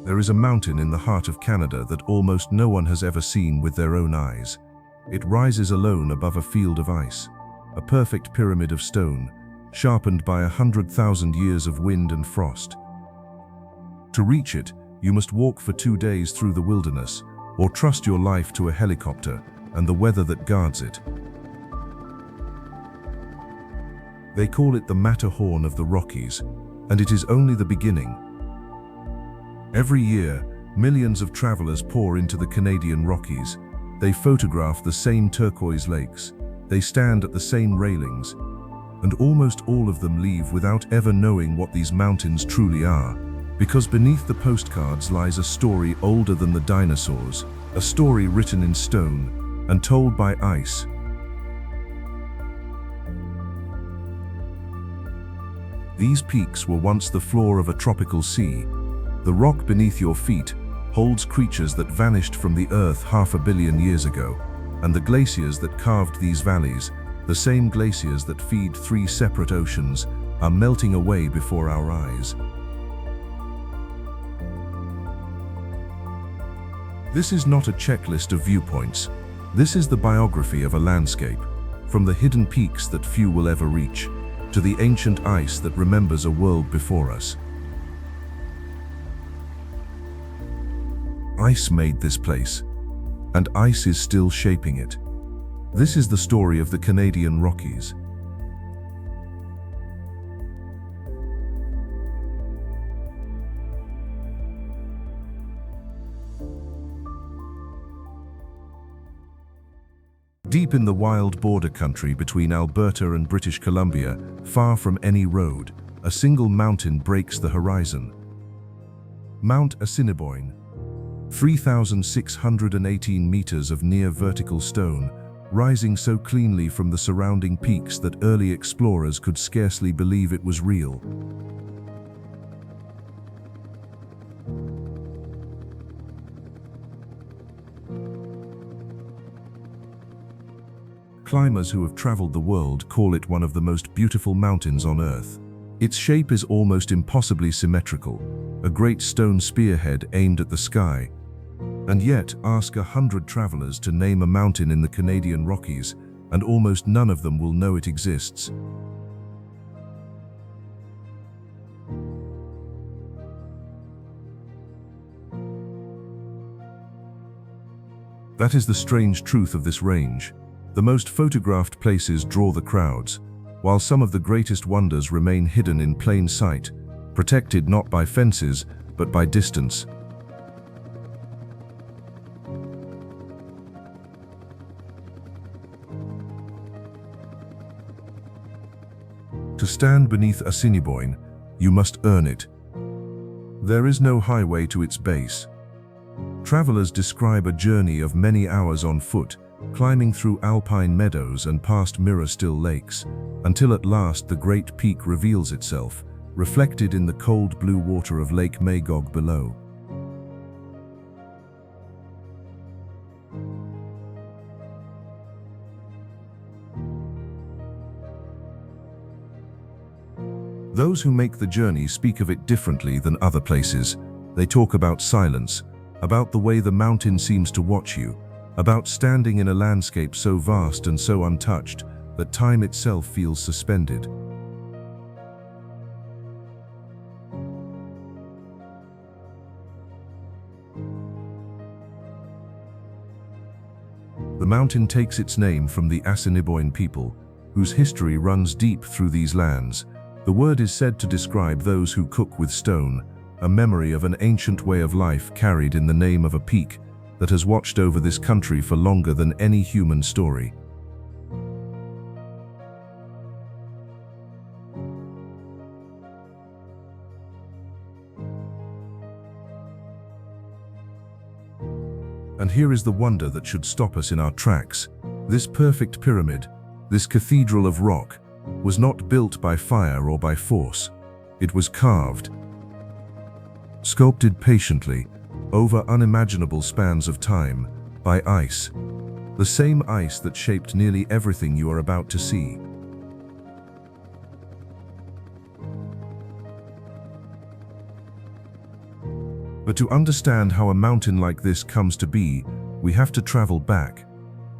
There is a mountain in the heart of Canada that almost no one has ever seen with their own eyes. It rises alone above a field of ice, a perfect pyramid of stone, sharpened by 100,000 years of wind and frost. To reach it, you must walk for 2 days through the wilderness, or trust your life to a helicopter and the weather that guards it. They call it the Matterhorn of the Rockies, and it is only the beginning. Every year, millions of travelers pour into the Canadian Rockies. They photograph the same turquoise lakes, they stand at the same railings, and almost all of them leave without ever knowing what these mountains truly are. Because beneath the postcards lies a story older than the dinosaurs, a story written in stone and told by ice. These peaks were once the floor of a tropical sea. The rock beneath your feet holds creatures that vanished from the earth 500 million years ago, and the glaciers that carved these valleys, the same glaciers that feed 3 separate oceans, are melting away before our eyes. This is not a checklist of viewpoints. This is the biography of a landscape, from the hidden peaks that few will ever reach, to the ancient ice that remembers a world before us. Ice made this place, and ice is still shaping it. This is the story of the Canadian Rockies. Deep in the wild border country between Alberta and British Columbia, far from any road, a single mountain breaks the horizon. Mount Assiniboine, 3,618 meters of near vertical stone, rising so cleanly from the surrounding peaks that early explorers could scarcely believe it was real. Climbers who have traveled the world call it one of the most beautiful mountains on Earth. Its shape is almost impossibly symmetrical, a great stone spearhead aimed at the sky. And yet, ask 100 travelers to name a mountain in the Canadian Rockies, and almost none of them will know it exists. That is the strange truth of this range. The most photographed places draw the crowds, while some of the greatest wonders remain hidden in plain sight, protected not by fences, but by distance. To stand beneath Assiniboine, you must earn it. There is no highway to its base. Travelers describe a journey of many hours on foot, climbing through alpine meadows and past mirror-still lakes, until at last the great peak reveals itself, reflected in the cold blue water of Lake Magog below. Those who make the journey speak of it differently than other places. They talk about silence, about the way the mountain seems to watch you, about standing in a landscape so vast and so untouched that time itself feels suspended. The mountain takes its name from the Assiniboine people, whose history runs deep through these lands. The word is said to describe those who cook with stone, a memory of an ancient way of life carried in the name of a peak that has watched over this country for longer than any human story. And here is the wonder that should stop us in our tracks. This perfect pyramid, this cathedral of rock, was not built by fire or by force. It was carved, sculpted patiently, over unimaginable spans of time, by ice. The same ice that shaped nearly everything you are about to see. But to understand how a mountain like this comes to be, we have to travel back.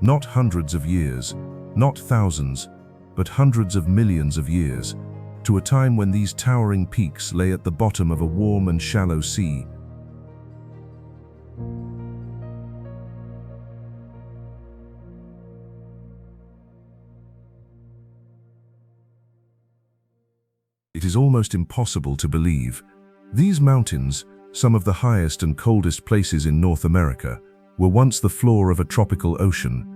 Not hundreds of years, not thousands, but hundreds of millions of years, to a time when these towering peaks lay at the bottom of a warm and shallow sea. It is almost impossible to believe. These mountains, some of the highest and coldest places in North America, were once the floor of a tropical ocean.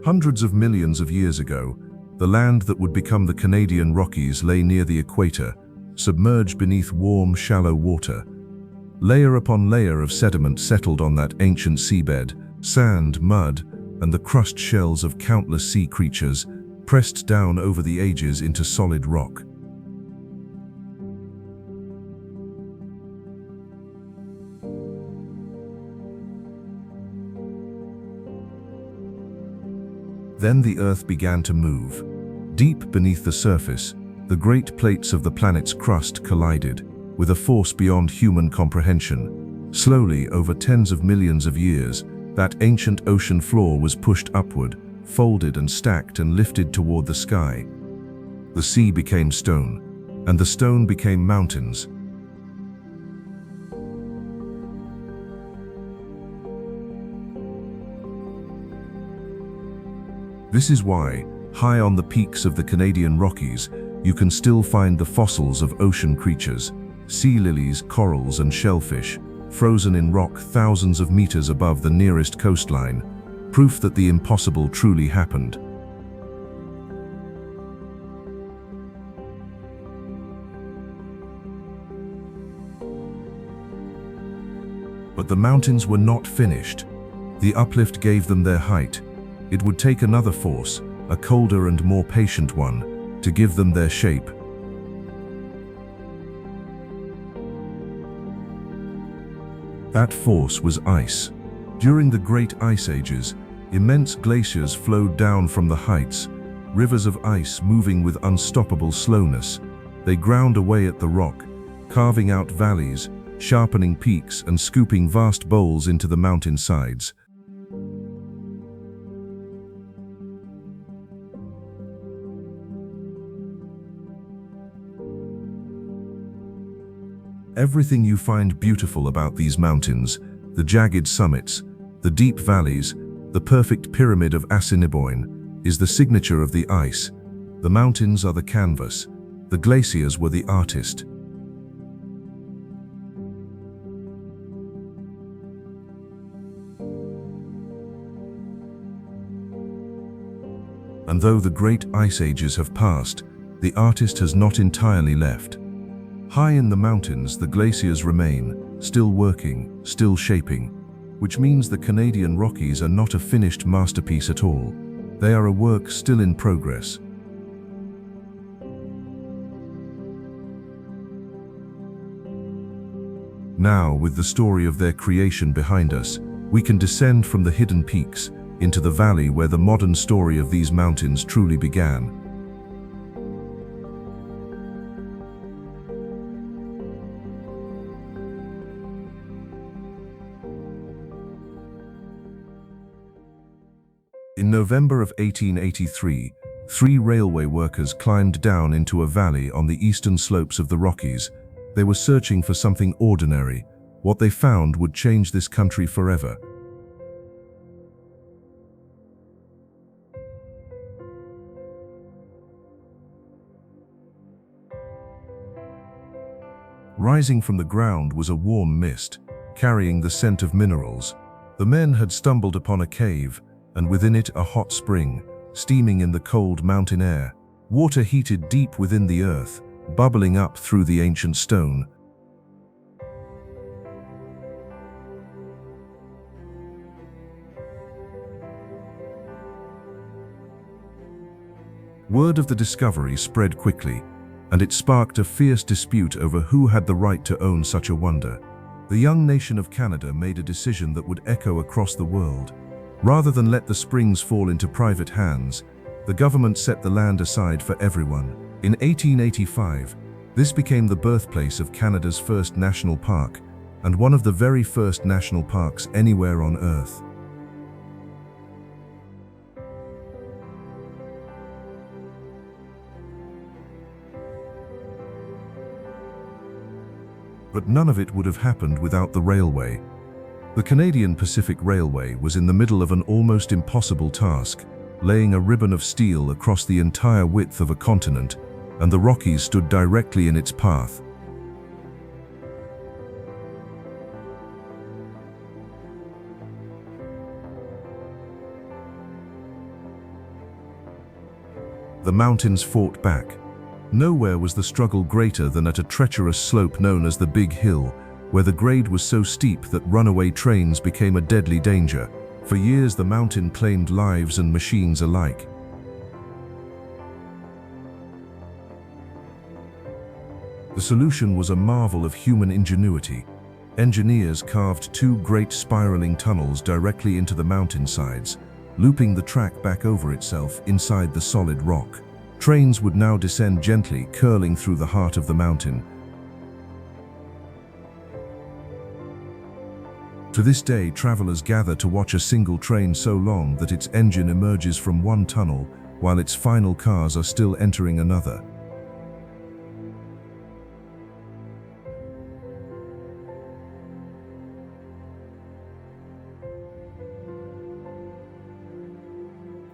Hundreds of millions of years ago, the land that would become the Canadian Rockies lay near the equator, submerged beneath warm, shallow water. Layer upon layer of sediment settled on that ancient seabed, sand, mud, and the crushed shells of countless sea creatures, pressed down over the ages into solid rock. Then the Earth began to move. Deep beneath the surface, the great plates of the planet's crust collided, with a force beyond human comprehension. Slowly, over tens of millions of years, that ancient ocean floor was pushed upward, folded and stacked and lifted toward the sky. The sea became stone, and the stone became mountains. This is why, high on the peaks of the Canadian Rockies, you can still find the fossils of ocean creatures, sea lilies, corals and shellfish, frozen in rock thousands of meters above the nearest coastline, proof that the impossible truly happened. But the mountains were not finished. The uplift gave them their height. It would take another force, a colder and more patient one, to give them their shape. That force was ice. During the great ice ages, immense glaciers flowed down from the heights, rivers of ice moving with unstoppable slowness. They ground away at the rock, carving out valleys, sharpening peaks and scooping vast bowls into the mountain sides. Everything you find beautiful about these mountains, the jagged summits, the deep valleys, the perfect pyramid of Assiniboine, is the signature of the ice. The mountains are the canvas. The glaciers were the artist. And though the great ice ages have passed, the artist has not entirely left. High in the mountains, the glaciers remain, still working, still shaping, which means the Canadian Rockies are not a finished masterpiece at all. They are a work still in progress. Now, with the story of their creation behind us, we can descend from the hidden peaks into the valley where the modern story of these mountains truly began. In November of 1883, 3 railway workers climbed down into a valley on the eastern slopes of the Rockies. They were searching for something ordinary. What they found would change this country forever. Rising from the ground was a warm mist, carrying the scent of minerals. The men had stumbled upon a cave, and within it a hot spring, steaming in the cold mountain air. Water heated deep within the earth, bubbling up through the ancient stone. Word of the discovery spread quickly, and it sparked a fierce dispute over who had the right to own such a wonder. The young nation of Canada made a decision that would echo across the world. Rather than let the springs fall into private hands, the government set the land aside for everyone. In 1885, this became the birthplace of Canada's first national park, and one of the very first national parks anywhere on Earth. But none of it would have happened without the railway. The Canadian Pacific Railway was in the middle of an almost impossible task, laying a ribbon of steel across the entire width of a continent, and the Rockies stood directly in its path. The mountains fought back. Nowhere was the struggle greater than at a treacherous slope known as the Big Hill, where the grade was so steep that runaway trains became a deadly danger. For years, the mountain claimed lives and machines alike. The solution was a marvel of human ingenuity. Engineers carved two great spiraling tunnels directly into the mountainsides, looping the track back over itself inside the solid rock. Trains would now descend gently, curling through the heart of the mountain. To this day, travelers gather to watch a single train so long that its engine emerges from one tunnel, while its final cars are still entering another.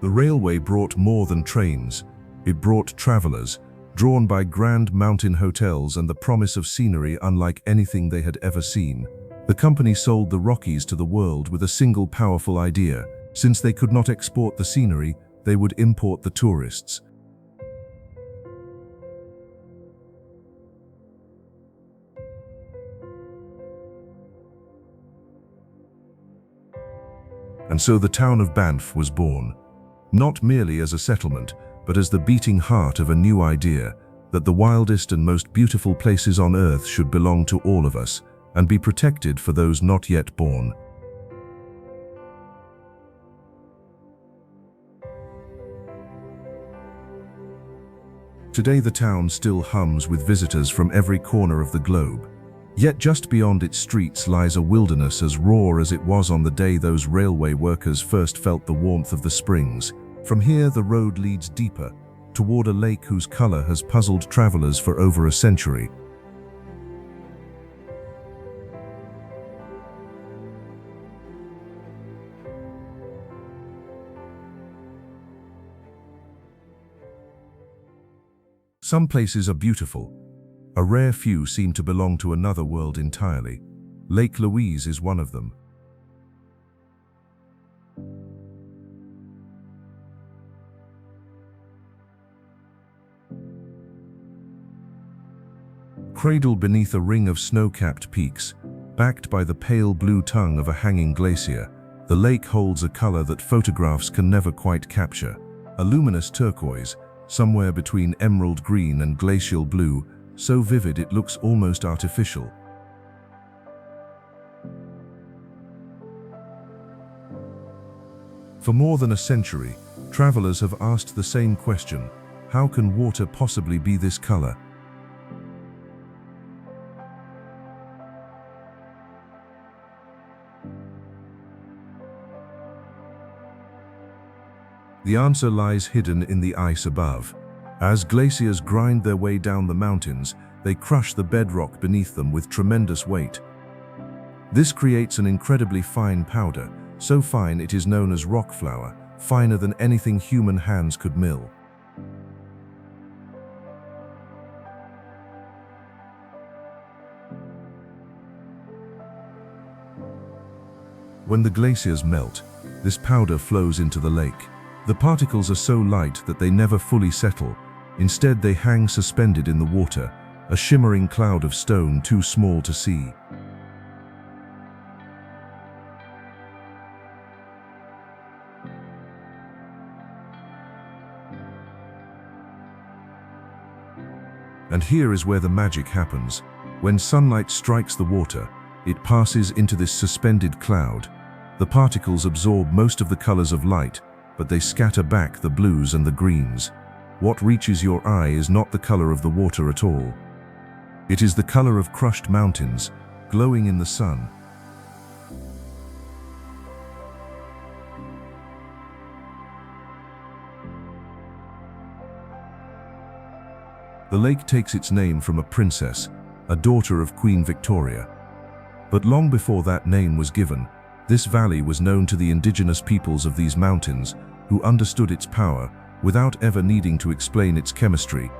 The railway brought more than trains. It brought travelers, drawn by grand mountain hotels and the promise of scenery unlike anything they had ever seen. The company sold the Rockies to the world with a single powerful idea. Since they could not export the scenery, they would import the tourists. And so the town of Banff was born, not merely as a settlement, but as the beating heart of a new idea, that the wildest and most beautiful places on Earth should belong to all of us, and be protected for those not yet born. Today the town still hums with visitors from every corner of the globe. Yet just beyond its streets lies a wilderness as raw as it was on the day those railway workers first felt the warmth of the springs. From here the road leads deeper, toward a lake whose color has puzzled travelers for over a century. Some places are beautiful. A rare few seem to belong to another world entirely. Lake Louise is one of them. Cradled beneath a ring of snow-capped peaks, backed by the pale blue tongue of a hanging glacier, the lake holds a color that photographs can never quite capture. A luminous turquoise, somewhere between emerald green and glacial blue, so vivid it looks almost artificial. For more than a century, travelers have asked the same question: how can water possibly be this color? The answer lies hidden in the ice above. As glaciers grind their way down the mountains, they crush the bedrock beneath them with tremendous weight. This creates an incredibly fine powder, so fine it is known as rock flour, finer than anything human hands could mill. When the glaciers melt, this powder flows into the lake. The particles are so light that they never fully settle. Instead, they hang suspended in the water, a shimmering cloud of stone too small to see. And here is where the magic happens. When sunlight strikes the water, it passes into this suspended cloud. The particles absorb most of the colors of light, but they scatter back the blues and the greens. What reaches your eye is not the color of the water at all. It is the color of crushed mountains, glowing in the sun. The lake takes its name from a princess, a daughter of Queen Victoria. But long before that name was given, this valley was known to the indigenous peoples of these mountains, who understood its power without ever needing to explain its chemistry.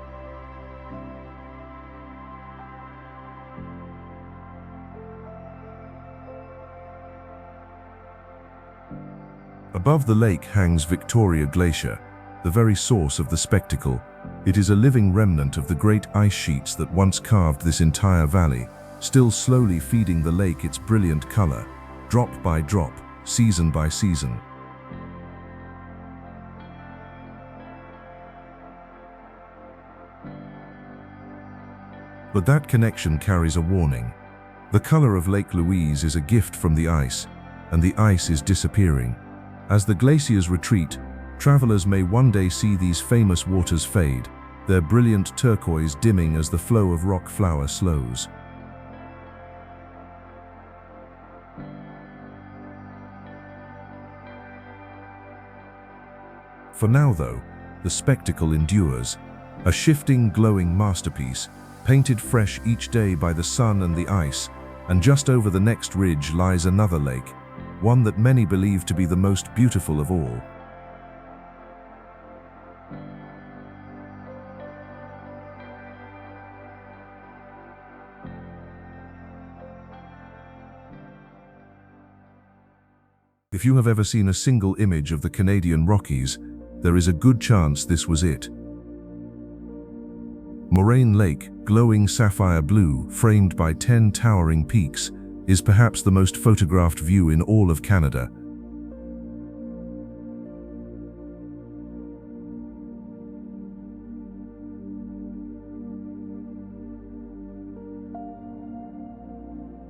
Above the lake hangs Victoria Glacier, the very source of the spectacle. It is a living remnant of the great ice sheets that once carved this entire valley, still slowly feeding the lake its brilliant color, drop by drop, season by season. But that connection carries a warning. The color of Lake Louise is a gift from the ice, and the ice is disappearing. As the glaciers retreat, travelers may one day see these famous waters fade, their brilliant turquoise dimming as the flow of rock flour slows. For now, though, the spectacle endures, a shifting, glowing masterpiece, painted fresh each day by the sun and the ice, and just over the next ridge lies another lake, one that many believe to be the most beautiful of all. If you have ever seen a single image of the Canadian Rockies, there is a good chance this was it. Moraine Lake, glowing sapphire blue, framed by 10 towering peaks, is perhaps the most photographed view in all of Canada.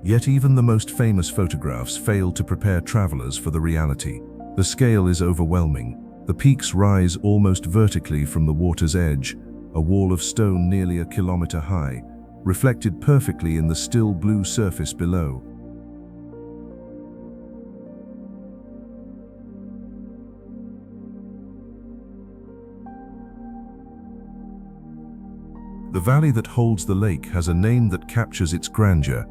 Yet even the most famous photographs fail to prepare travelers for the reality. The scale is overwhelming. The peaks rise almost vertically from the water's edge, a wall of stone nearly a kilometer high, reflected perfectly in the still blue surface below. The valley that holds the lake has a name that captures its grandeur.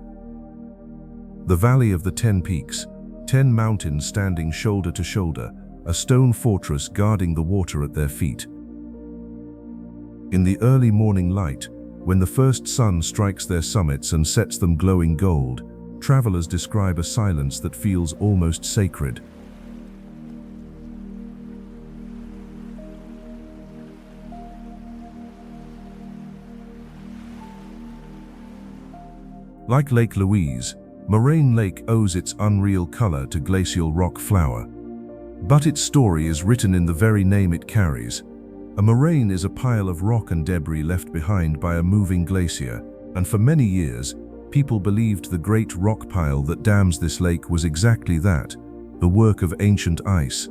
The Valley of the 10 Peaks, 10 mountains standing shoulder to shoulder, a stone fortress guarding the water at their feet. In the early morning light, when the first sun strikes their summits and sets them glowing gold, travelers describe a silence that feels almost sacred. Like Lake Louise, Moraine Lake owes its unreal color to glacial rock flour. But its story is written in the very name it carries. A moraine is a pile of rock and debris left behind by a moving glacier, and for many years, people believed the great rock pile that dams this lake was exactly that, the work of ancient ice.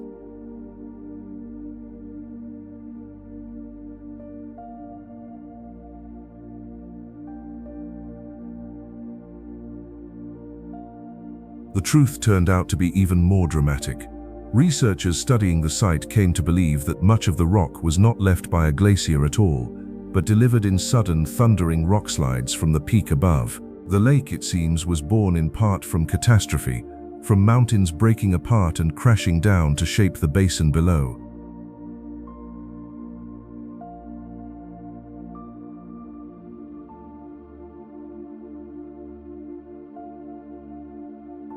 The truth turned out to be even more dramatic. Researchers studying the site came to believe that much of the rock was not left by a glacier at all, but delivered in sudden, thundering rockslides from the peak above. The lake, it seems, was born in part from catastrophe, from mountains breaking apart and crashing down to shape the basin below.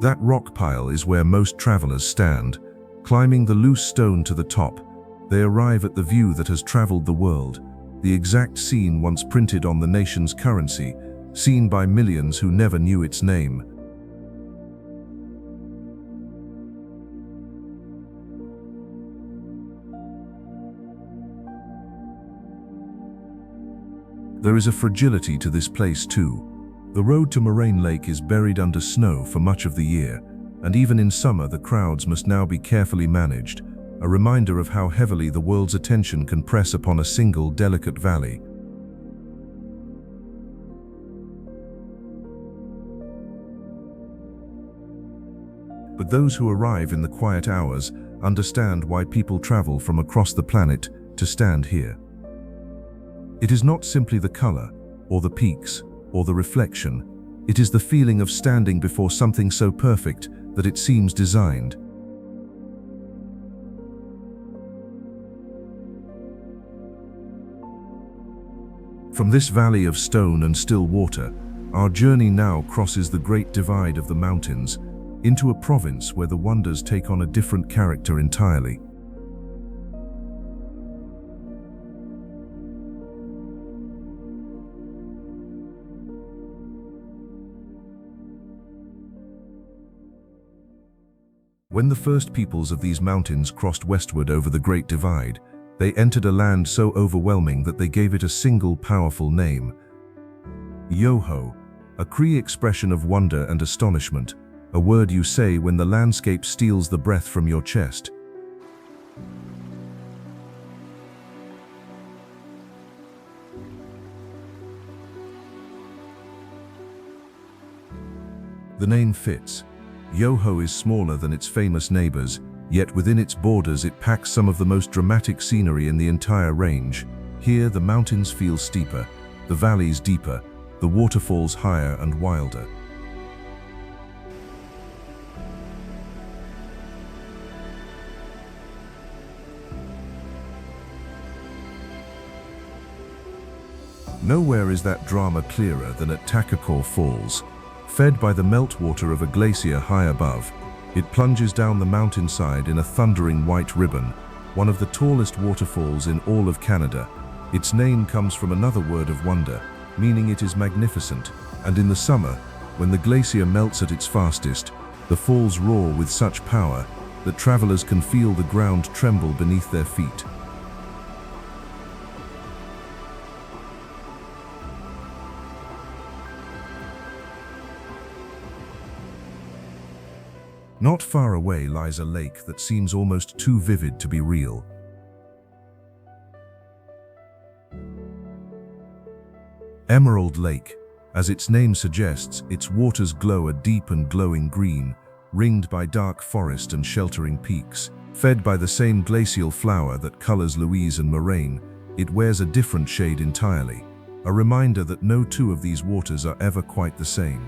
That rock pile is where most travelers stand. Climbing the loose stone to the top, they arrive at the view that has traveled the world, the exact scene once printed on the nation's currency, seen by millions who never knew its name. There is a fragility to this place too. The road to Moraine Lake is buried under snow for much of the year, and even in summer the crowds must now be carefully managed, a reminder of how heavily the world's attention can press upon a single delicate valley. But those who arrive in the quiet hours understand why people travel from across the planet to stand here. It is not simply the color, or the peaks, or the reflection. It is the feeling of standing before something so perfect that it seems designed. From this valley of stone and still water, our journey now crosses the great divide of the mountains into a province where the wonders take on a different character entirely. When the first peoples of these mountains crossed westward over the Great Divide, they entered a land so overwhelming that they gave it a single powerful name: Yoho, a Cree expression of wonder and astonishment, a word you say when the landscape steals the breath from your chest. The name fits. Yoho is smaller than its famous neighbors, yet within its borders it packs some of the most dramatic scenery in the entire range. Here the mountains feel steeper, the valleys deeper, the waterfalls higher and wilder. Nowhere is that drama clearer than at Takakor Falls. Fed by the meltwater of a glacier high above, it plunges down the mountainside in a thundering white ribbon, one of the tallest waterfalls in all of Canada. Its name comes from another word of wonder, meaning it is magnificent, and in the summer, when the glacier melts at its fastest, the falls roar with such power that travelers can feel the ground tremble beneath their feet. Not far away lies a lake that seems almost too vivid to be real. Emerald Lake. As its name suggests, its waters glow a deep and glowing green, ringed by dark forest and sheltering peaks. Fed by the same glacial flower that colors Louise and Moraine, it wears a different shade entirely, a reminder that no two of these waters are ever quite the same.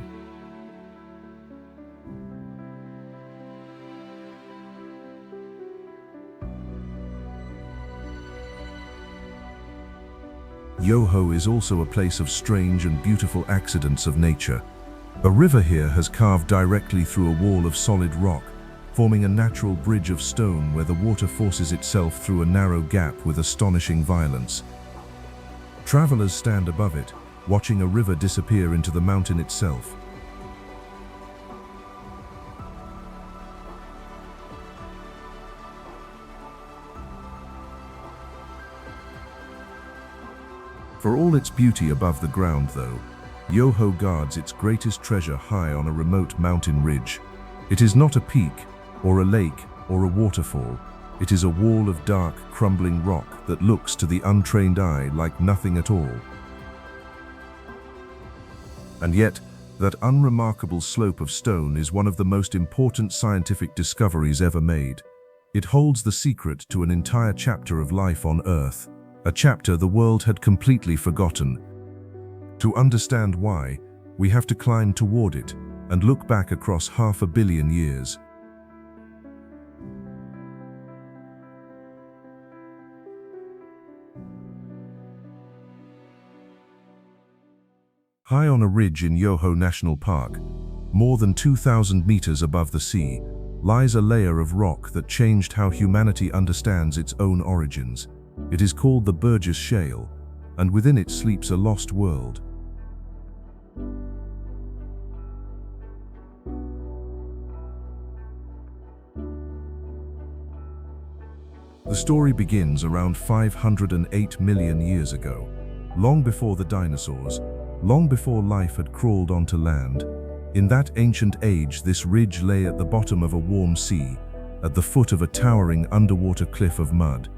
Yoho is also a place of strange and beautiful accidents of nature. A river here has carved directly through a wall of solid rock, forming a natural bridge of stone where the water forces itself through a narrow gap with astonishing violence. Travelers stand above it, watching a river disappear into the mountain itself. For all its beauty above the ground, though, Yoho guards its greatest treasure high on a remote mountain ridge. It is not a peak, or a lake, or a waterfall. It is a wall of dark, crumbling rock that looks to the untrained eye like nothing at all. And yet, that unremarkable slope of stone is one of the most important scientific discoveries ever made. It holds the secret to an entire chapter of life on Earth. A chapter the world had completely forgotten. To understand why, we have to climb toward it and look back across 500 million years. High on a ridge in Yoho National Park, more than 2,000 meters above the sea, lies a layer of rock that changed how humanity understands its own origins. It is called the Burgess Shale, and within it sleeps a lost world. The story begins around 508 million years ago. Long before the dinosaurs, long before life had crawled onto land, In that ancient age, this ridge lay at the bottom of a warm sea, at the foot of a towering underwater cliff of mud.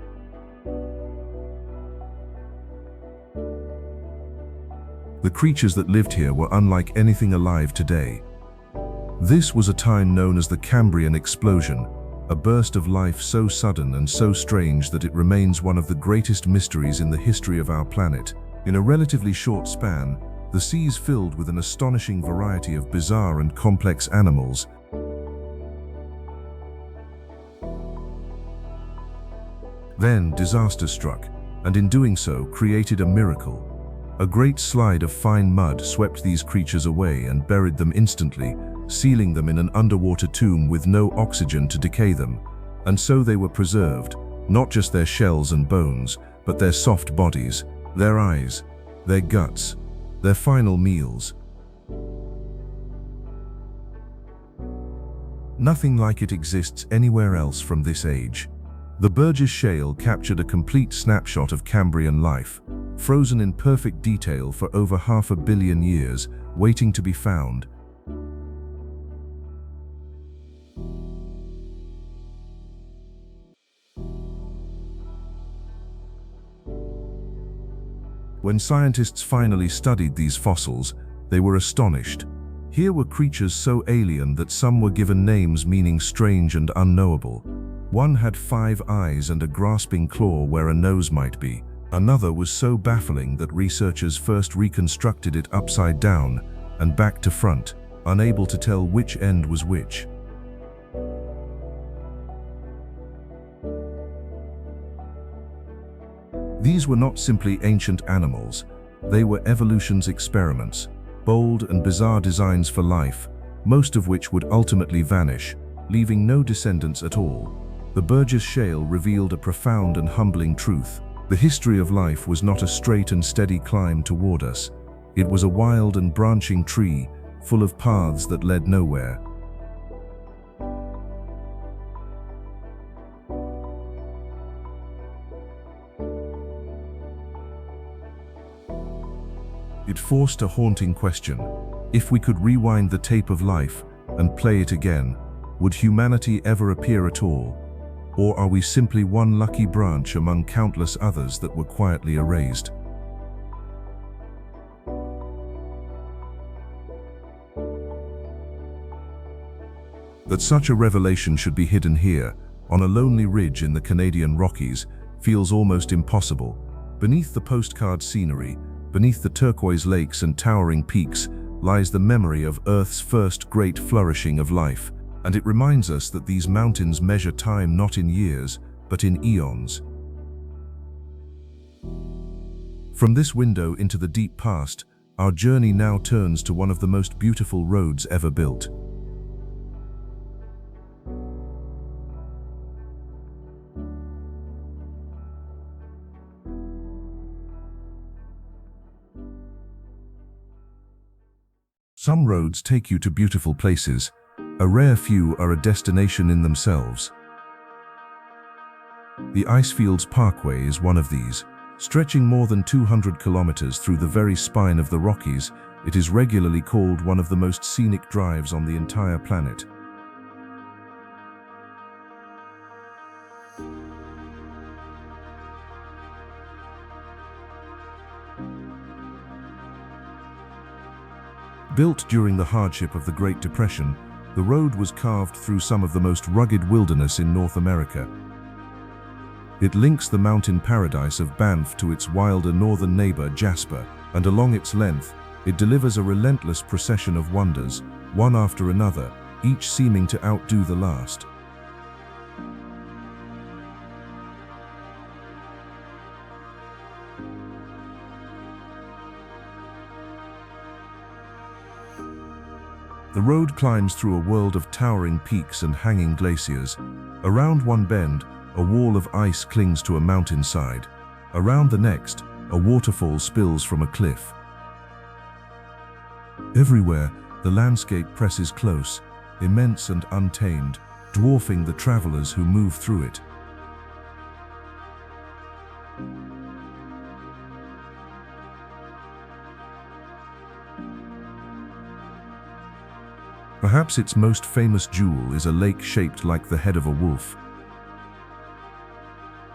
The creatures that lived here were unlike anything alive today. This was a time known as the Cambrian explosion, a burst of life so sudden and so strange that it remains one of the greatest mysteries in the history of our planet. In a relatively short span, the seas filled with an astonishing variety of bizarre and complex animals. Then disaster struck, and in doing so created a miracle. A great slide of fine mud swept these creatures away and buried them instantly, sealing them in an underwater tomb with no oxygen to decay them. And so they were preserved, not just their shells and bones, but their soft bodies, their eyes, their guts, their final meals. Nothing like it exists anywhere else from this age. The Burgess Shale captured a complete snapshot of Cambrian life, frozen in perfect detail for over 500 million years, waiting to be found. When scientists finally studied these fossils, they were astonished. Here were creatures so alien that some were given names meaning strange and unknowable. One had 5 eyes and a grasping claw where a nose might be. Another was so baffling that researchers first reconstructed it upside down and back to front, unable to tell which end was which. These were not simply ancient animals, they were evolution's experiments, bold and bizarre designs for life, most of which would ultimately vanish, leaving no descendants at all. The Burgess Shale revealed a profound and humbling truth. The history of life was not a straight and steady climb toward us. It was a wild and branching tree, full of paths that led nowhere. It forced a haunting question. If we could rewind the tape of life and play it again, would humanity ever appear at all? Or are we simply one lucky branch among countless others that were quietly erased? That such a revelation should be hidden here, on a lonely ridge in the Canadian Rockies, feels almost impossible. Beneath the postcard scenery, beneath the turquoise lakes and towering peaks, lies the memory of Earth's first great flourishing of life. And it reminds us that these mountains measure time not in years, but in eons. From this window into the deep past, our journey now turns to one of the most beautiful roads ever built. Some roads take you to beautiful places. A rare few are a destination in themselves. The Icefields Parkway is one of these. Stretching more than 200 kilometers through the very spine of the Rockies, it is regularly called one of the most scenic drives on the entire planet. Built during the hardship of the Great Depression, the road was carved through some of the most rugged wilderness in North America. It links the mountain paradise of Banff to its wilder northern neighbor Jasper, and along its length, it delivers a relentless procession of wonders, one after another, each seeming to outdo the last. The road climbs through a world of towering peaks and hanging glaciers. Around one bend, a wall of ice clings to a mountainside. Around the next, a waterfall spills from a cliff. Everywhere, the landscape presses close, immense and untamed, dwarfing the travelers who move through it. Perhaps its most famous jewel is a lake shaped like the head of a wolf.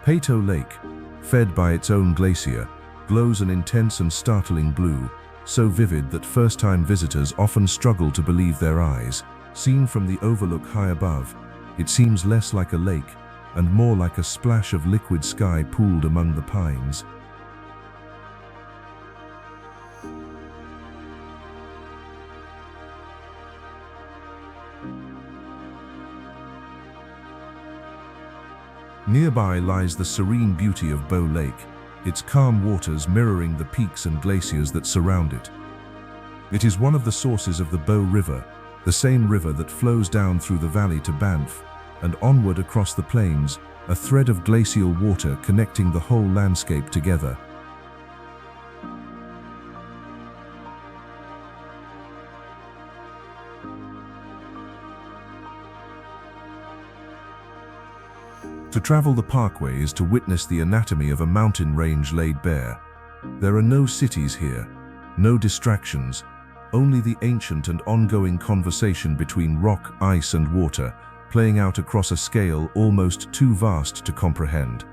Peyto Lake, fed by its own glacier, glows an intense and startling blue, so vivid that first-time visitors often struggle to believe their eyes. Seen from the overlook high above, it seems less like a lake and more like a splash of liquid sky pooled among the pines. Nearby lies the serene beauty of Bow Lake, its calm waters mirroring the peaks and glaciers that surround it. It is one of the sources of the Bow River, the same river that flows down through the valley to Banff and onward across the plains, a thread of glacial water connecting the whole landscape together. To travel the parkway is to witness the anatomy of a mountain range laid bare. There are no cities here, no distractions, only the ancient and ongoing conversation between rock, ice and water, playing out across a scale almost too vast to comprehend.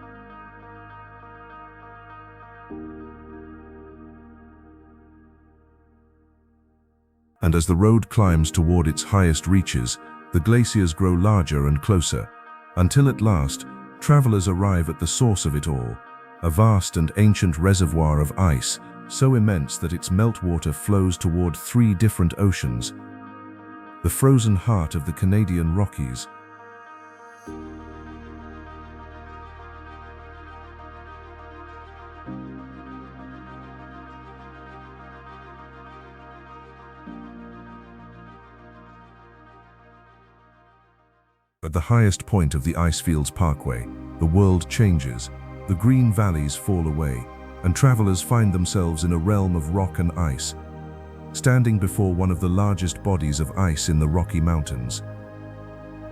And as the road climbs toward its highest reaches, the glaciers grow larger and closer, until at last, travelers arrive at the source of it all, a vast and ancient reservoir of ice, so immense that its meltwater flows toward 3 different oceans, the frozen heart of the Canadian Rockies. At the highest point of the Icefields Parkway, the world changes, the green valleys fall away, and travelers find themselves in a realm of rock and ice, standing before one of the largest bodies of ice in the Rocky Mountains,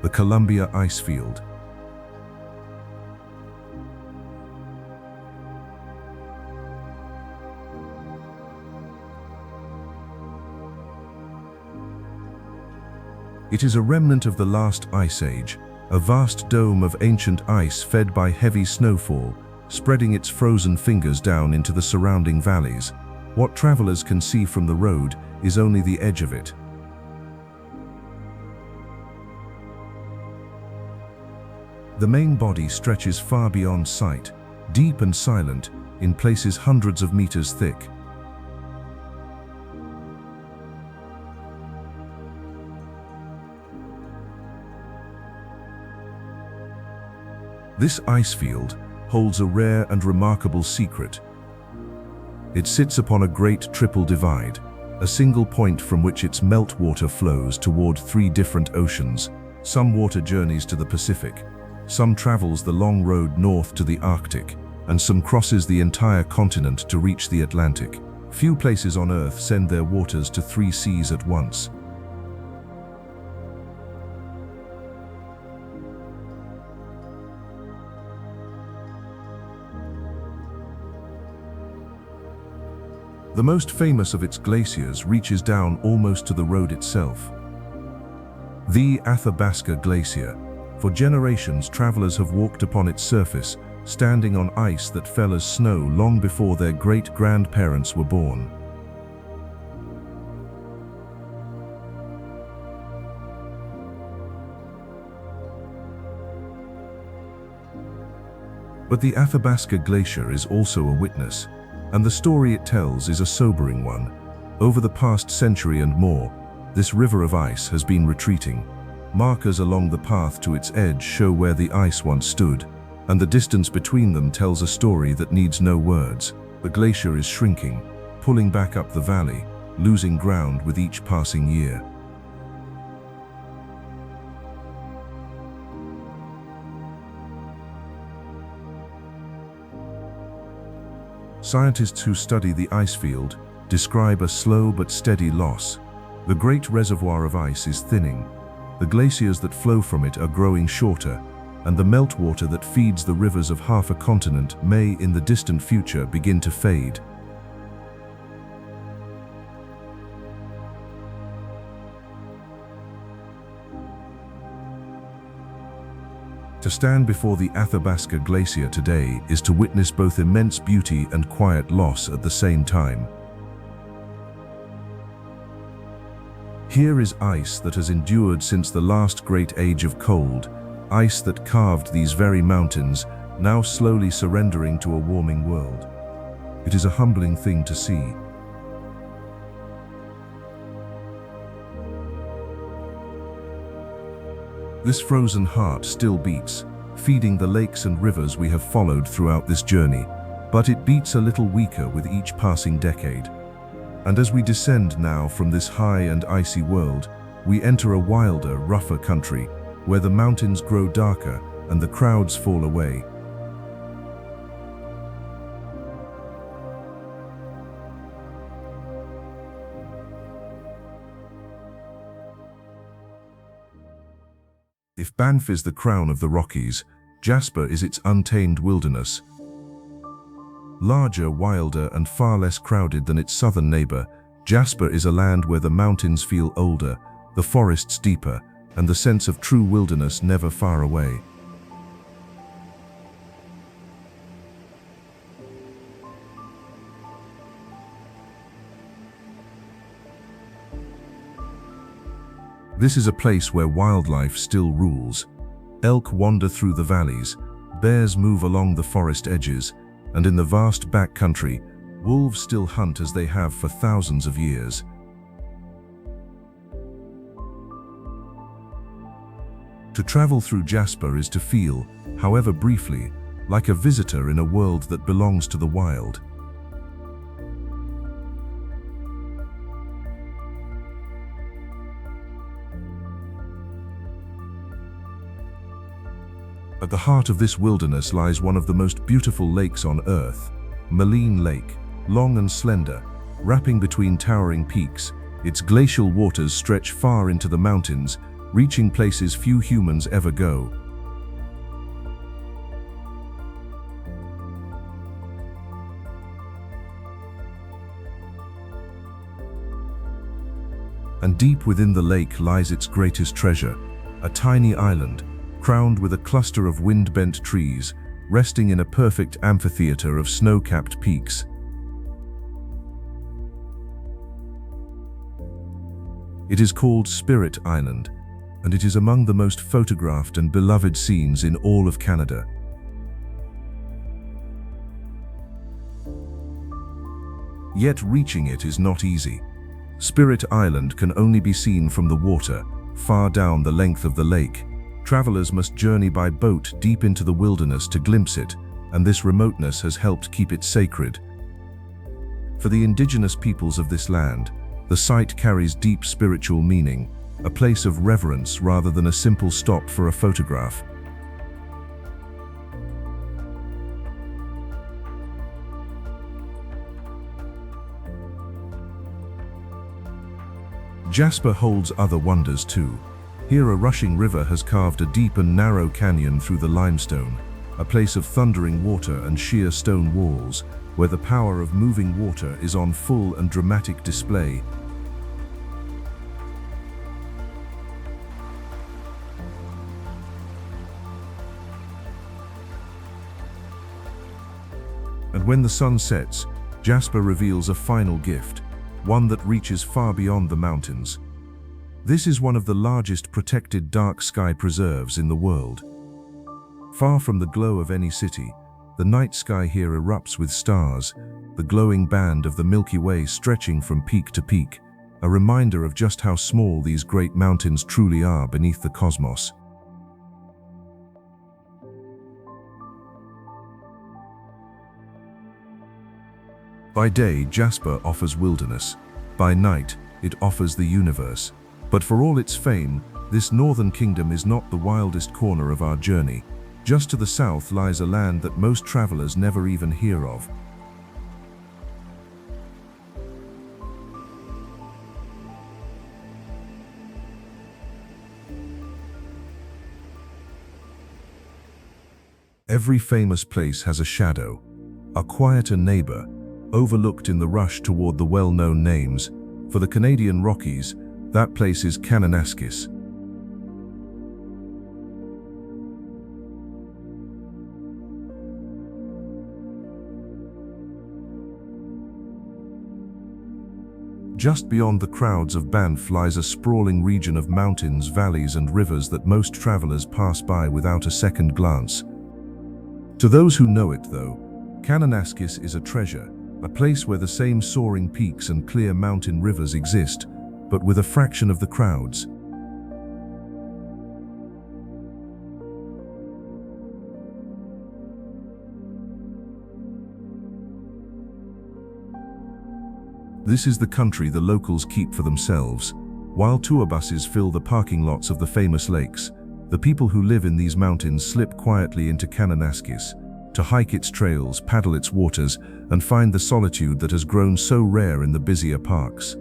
the Columbia Icefield. It is a remnant of the last ice age, a vast dome of ancient ice fed by heavy snowfall, spreading its frozen fingers down into the surrounding valleys. What travelers can see from the road is only the edge of it. The main body stretches far beyond sight, deep and silent, in places hundreds of meters thick. This ice field holds a rare and remarkable secret. It sits upon a great triple divide, a single point from which its meltwater flows toward 3 different oceans. Some water journeys to the Pacific, some travels the long road north to the Arctic, and some crosses the entire continent to reach the Atlantic. Few places on Earth send their waters to 3 seas at once. The most famous of its glaciers reaches down almost to the road itself. The Athabasca Glacier. For generations, travelers have walked upon its surface, standing on ice that fell as snow long before their great-grandparents were born. But the Athabasca Glacier is also a witness, and the story it tells is a sobering one. Over the past century and more, this river of ice has been retreating. Markers along the path to its edge show where the ice once stood, and the distance between them tells a story that needs no words. The glacier is shrinking, pulling back up the valley, losing ground with each passing year. Scientists who study the ice field describe a slow but steady loss. The great reservoir of ice is thinning. The glaciers that flow from it are growing shorter, and the meltwater that feeds the rivers of half a continent may, in the distant future, begin to fade. To stand before the Athabasca Glacier today is to witness both immense beauty and quiet loss at the same time. Here is ice that has endured since the last great age of cold, ice that carved these very mountains, now slowly surrendering to a warming world. It is a humbling thing to see. This frozen heart still beats, feeding the lakes and rivers we have followed throughout this journey, but it beats a little weaker with each passing decade. And as we descend now from this high and icy world, we enter a wilder, rougher country, where the mountains grow darker and the crowds fall away. If Banff is the crown of the Rockies, Jasper is its untamed wilderness. Larger, wilder, and far less crowded than its southern neighbor, Jasper is a land where the mountains feel older, the forests deeper, and the sense of true wilderness never far away. This is a place where wildlife still rules. Elk wander through the valleys, bears move along the forest edges, and in the vast backcountry, wolves still hunt as they have for thousands of years. To travel through Jasper is to feel, however briefly, like a visitor in a world that belongs to the wild. At the heart of this wilderness lies one of the most beautiful lakes on Earth, Moraine Lake, long and slender, wrapping between towering peaks. Its glacial waters stretch far into the mountains, reaching places few humans ever go. And deep within the lake lies its greatest treasure, a tiny island, crowned with a cluster of wind-bent trees, resting in a perfect amphitheater of snow-capped peaks. It is called Spirit Island, and it is among the most photographed and beloved scenes in all of Canada. Yet reaching it is not easy. Spirit Island can only be seen from the water, far down the length of the lake. Travelers must journey by boat deep into the wilderness to glimpse it, and this remoteness has helped keep it sacred. For the indigenous peoples of this land, the site carries deep spiritual meaning, a place of reverence rather than a simple stop for a photograph. Jasper holds other wonders too. Here a rushing river has carved a deep and narrow canyon through the limestone, a place of thundering water and sheer stone walls, where the power of moving water is on full and dramatic display. And when the sun sets, Jasper reveals a final gift, one that reaches far beyond the mountains. This is one of the largest protected dark sky preserves in the world. Far from the glow of any city, the night sky here erupts with stars, the glowing band of the Milky Way stretching from peak to peak, a reminder of just how small these great mountains truly are beneath the cosmos. By day, Jasper offers wilderness. By night, it offers the universe. But for all its fame, this northern kingdom is not the wildest corner of our journey. Just to the south lies a land that most travelers never even hear of. Every famous place has a shadow, a quieter neighbor, overlooked in the rush toward the well-known names. For the Canadian Rockies, that place is Kananaskis. Just beyond the crowds of Banff lies a sprawling region of mountains, valleys and rivers that most travelers pass by without a second glance. To those who know it, though, Kananaskis is a treasure, a place where the same soaring peaks and clear mountain rivers exist, but with a fraction of the crowds. This is the country the locals keep for themselves. While tour buses fill the parking lots of the famous lakes, the people who live in these mountains slip quietly into Kananaskis to hike its trails, paddle its waters, and find the solitude that has grown so rare in the busier parks.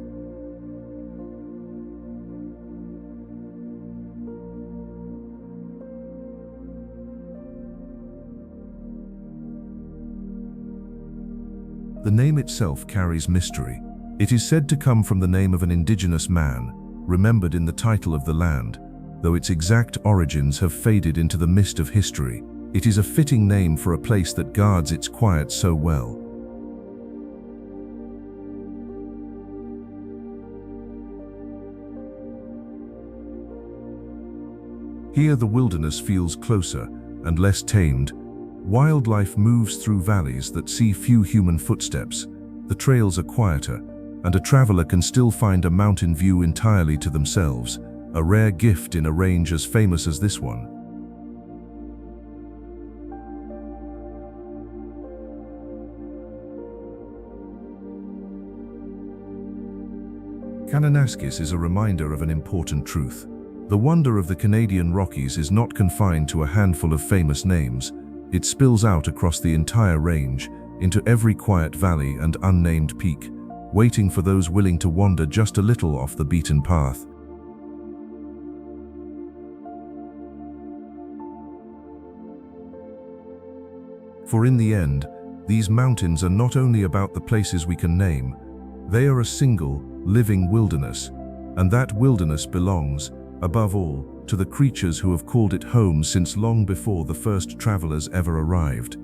The name itself carries mystery. It is said to come from the name of an indigenous man, remembered in the title of the land, though its exact origins have faded into the mist of history. It is a fitting name for a place that guards its quiet so well. Here the wilderness feels closer and less tamed. Wildlife moves through valleys that see few human footsteps. The trails are quieter, and a traveler can still find a mountain view entirely to themselves, a rare gift in a range as famous as this one. Kananaskis is a reminder of an important truth. The wonder of the Canadian Rockies is not confined to a handful of famous names. It spills out across the entire range, into every quiet valley and unnamed peak, waiting for those willing to wander just a little off the beaten path. For in the end, these mountains are not only about the places we can name, they are a single, living wilderness, and that wilderness belongs, above all, to the creatures who have called it home since long before the first travelers ever arrived.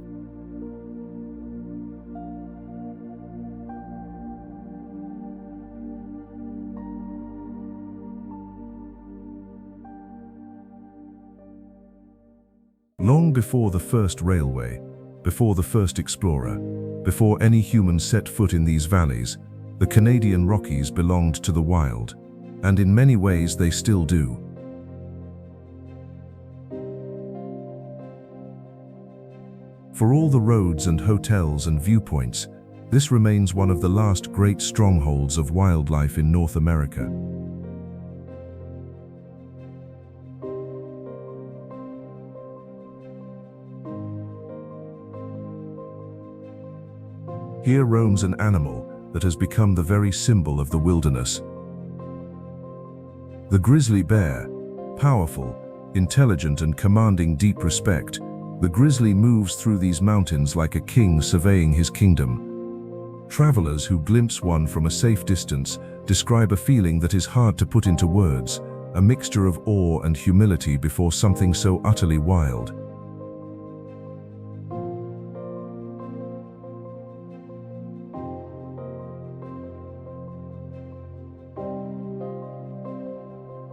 Long before the first railway, before the first explorer, before any human set foot in these valleys, the Canadian Rockies belonged to the wild, and in many ways they still do. For all the roads and hotels and viewpoints, this remains one of the last great strongholds of wildlife in North America. Here roams an animal that has become the very symbol of the wilderness. The grizzly bear, powerful, intelligent and commanding deep respect, the grizzly moves through these mountains like a king surveying his kingdom. Travelers who glimpse one from a safe distance describe a feeling that is hard to put into words, a mixture of awe and humility before something so utterly wild.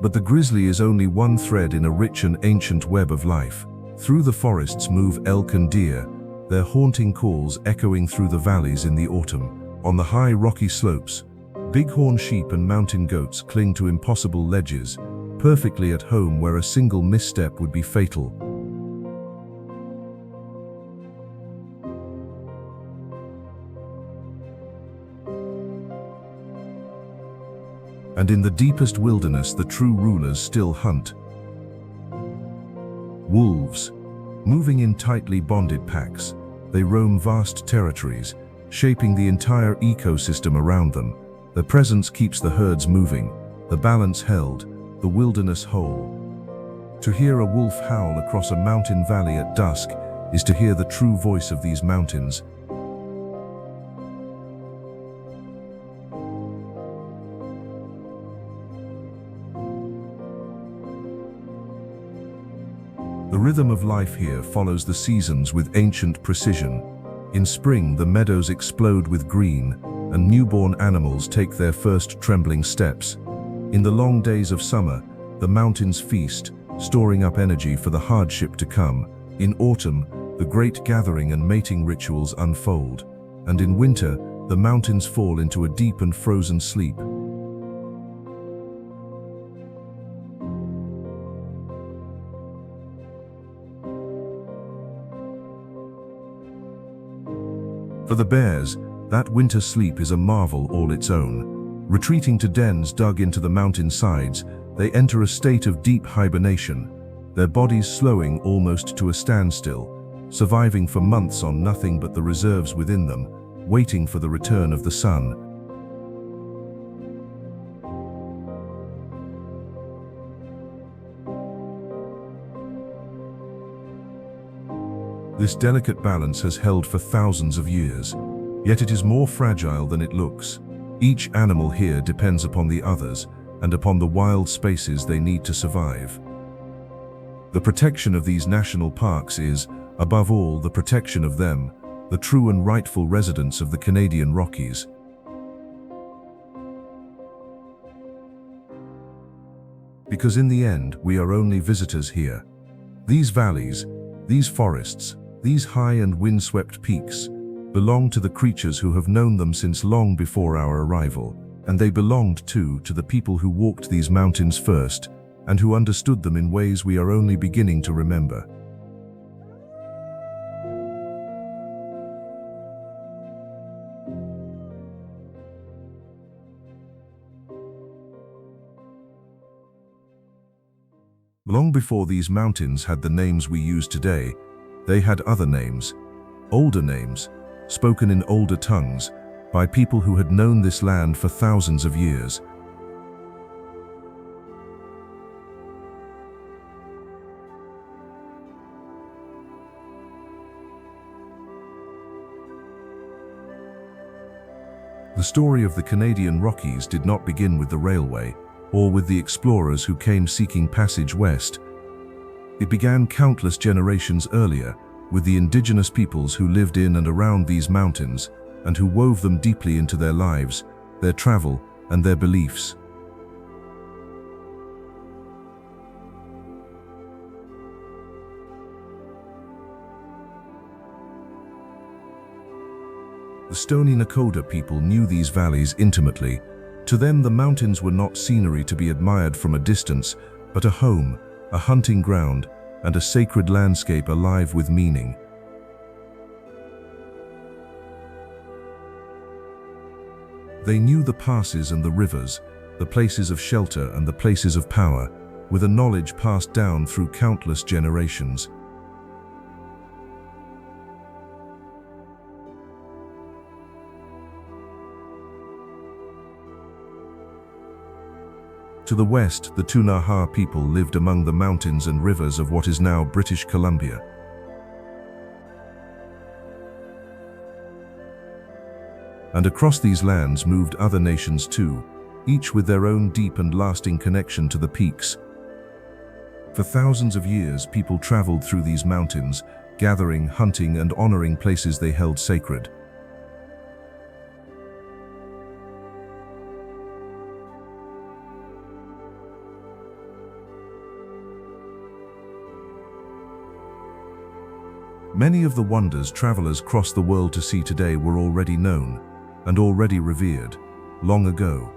But the grizzly is only one thread in a rich and ancient web of life. Through the forests move elk and deer, their haunting calls echoing through the valleys in the autumn. On the high rocky slopes, bighorn sheep and mountain goats cling to impossible ledges, perfectly at home where a single misstep would be fatal. And in the deepest wilderness, the true rulers still hunt. Wolves. Moving in tightly bonded packs, they roam vast territories, shaping the entire ecosystem around them. Their presence keeps the herds moving, the balance held, the wilderness whole. To hear a wolf howl across a mountain valley at dusk is to hear the true voice of these mountains. The rhythm of life here follows the seasons with ancient precision. In spring, the meadows explode with green, and newborn animals take their first trembling steps. In the long days of summer, the mountains feast, storing up energy for the hardship to come. In autumn, the great gathering and mating rituals unfold. And in winter, the mountains fall into a deep and frozen sleep. For the bears, that winter sleep is a marvel all its own. Retreating to dens dug into the mountain sides, they enter a state of deep hibernation, their bodies slowing almost to a standstill, surviving for months on nothing but the reserves within them, waiting for the return of the sun. This delicate balance has held for thousands of years, yet it is more fragile than it looks. Each animal here depends upon the others and upon the wild spaces they need to survive. The protection of these national parks is, above all, the protection of them, the true and rightful residents of the Canadian Rockies. Because in the end, we are only visitors here. These valleys, these forests, these high and windswept peaks belong to the creatures who have known them since long before our arrival, and they belonged too to the people who walked these mountains first and who understood them in ways we are only beginning to remember. Long before these mountains had the names we use today, they had other names, older names, spoken in older tongues, by people who had known this land for thousands of years. The story of the Canadian Rockies did not begin with the railway, or with the explorers who came seeking passage west. It began countless generations earlier, with the indigenous peoples who lived in and around these mountains, and who wove them deeply into their lives, their travel, and their beliefs. The Stoney Nakoda people knew these valleys intimately. To them, the mountains were not scenery to be admired from a distance, but a home, a hunting ground, and a sacred landscape alive with meaning. They knew the passes and the rivers, the places of shelter and the places of power, with a knowledge passed down through countless generations. To the west, the Ktunaxa people lived among the mountains and rivers of what is now British Columbia. And across these lands moved other nations too, each with their own deep and lasting connection to the peaks. For thousands of years, people traveled through these mountains, gathering, hunting, and honoring places they held sacred. Many of the wonders travelers cross the world to see today were already known and already revered long ago.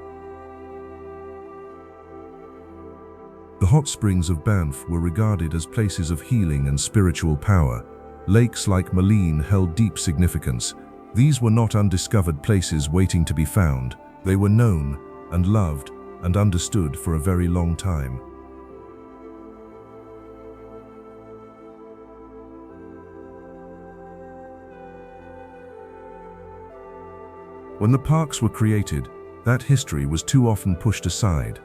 The hot springs of Banff were regarded as places of healing and spiritual power. Lakes like Moraine held deep significance. These were not undiscovered places waiting to be found. They were known and loved and understood for a very long time. When the parks were created, that history was too often pushed aside.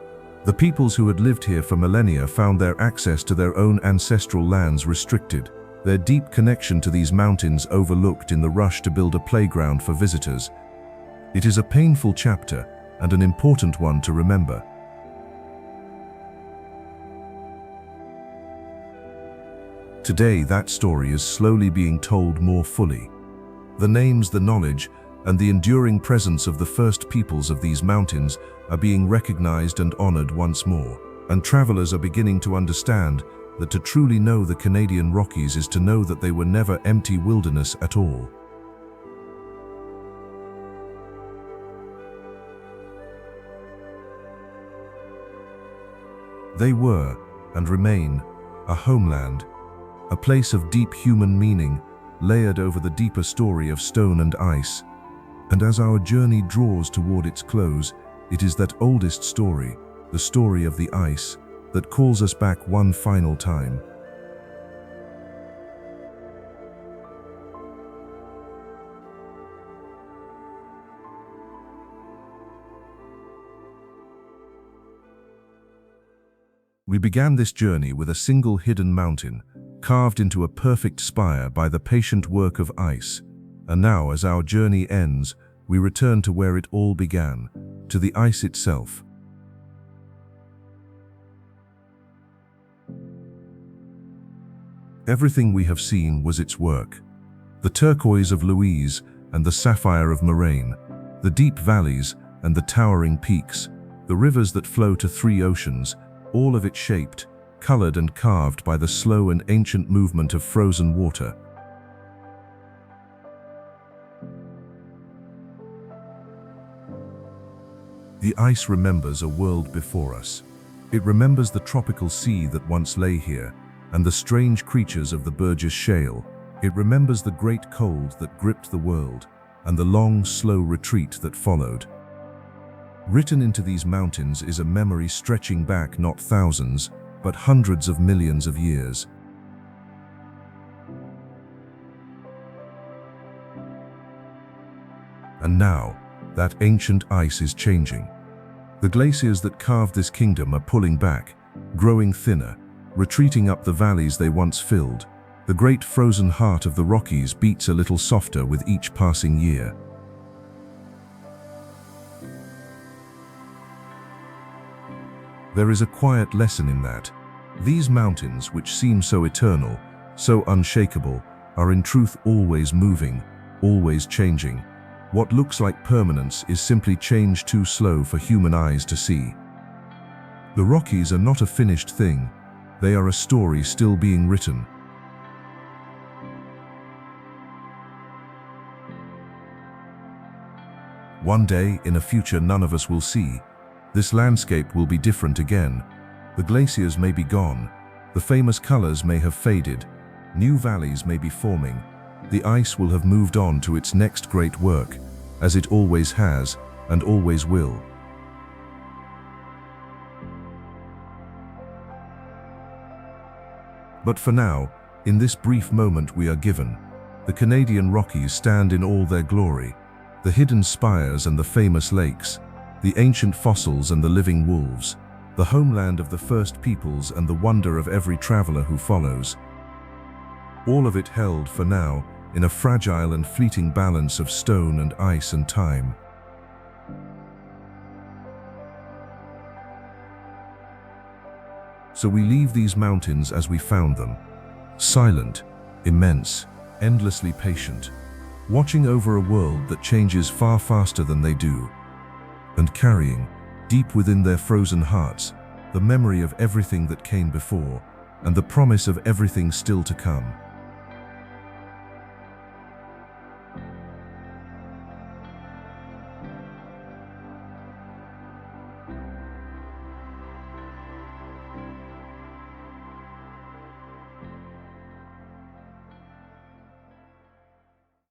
The peoples who had lived here for millennia found their access to their own ancestral lands restricted, their deep connection to these mountains overlooked in the rush to build a playground for visitors. It is a painful chapter and an important one to remember. Today, that story is slowly being told more fully. The names, the knowledge, and the enduring presence of the first peoples of these mountains are being recognized and honored once more. And travelers are beginning to understand that to truly know the Canadian Rockies is to know that they were never empty wilderness at all. They were, and remain, a homeland, a place of deep human meaning, layered over the deeper story of stone and ice. And as our journey draws toward its close, it is that oldest story, the story of the ice, that calls us back one final time. We began this journey with a single hidden mountain, carved into a perfect spire by the patient work of ice. And now, as our journey ends, we return to where it all began, to the ice itself. Everything we have seen was its work. The turquoise of Louise and the sapphire of Moraine, the deep valleys and the towering peaks, the rivers that flow to three oceans, all of it shaped, colored and carved by the slow and ancient movement of frozen water. The ice remembers a world before us. It remembers the tropical sea that once lay here, and the strange creatures of the Burgess Shale. It remembers the great cold that gripped the world, and the long, slow retreat that followed. Written into these mountains is a memory stretching back not thousands, but hundreds of millions of years. And now, that ancient ice is changing. The glaciers that carved this kingdom are pulling back, growing thinner, retreating up the valleys they once filled. The great frozen heart of the Rockies beats a little softer with each passing year. There is a quiet lesson in that. These mountains, which seem so eternal, so unshakable, are in truth always moving, always changing. What looks like permanence is simply change too slow for human eyes to see. The Rockies are not a finished thing. They are a story still being written. One day, in a future none of us will see, this landscape will be different again. The glaciers may be gone, the famous colors may have faded, new valleys may be forming. The ice will have moved on to its next great work, as it always has and always will. But for now, in this brief moment we are given, the Canadian Rockies stand in all their glory, the hidden spires and the famous lakes, the ancient fossils and the living wolves, the homeland of the first peoples and the wonder of every traveler who follows. All of it held, for now, in a fragile and fleeting balance of stone and ice and time. So we leave these mountains as we found them, silent, immense, endlessly patient, watching over a world that changes far faster than they do, and carrying, deep within their frozen hearts, the memory of everything that came before, and the promise of everything still to come.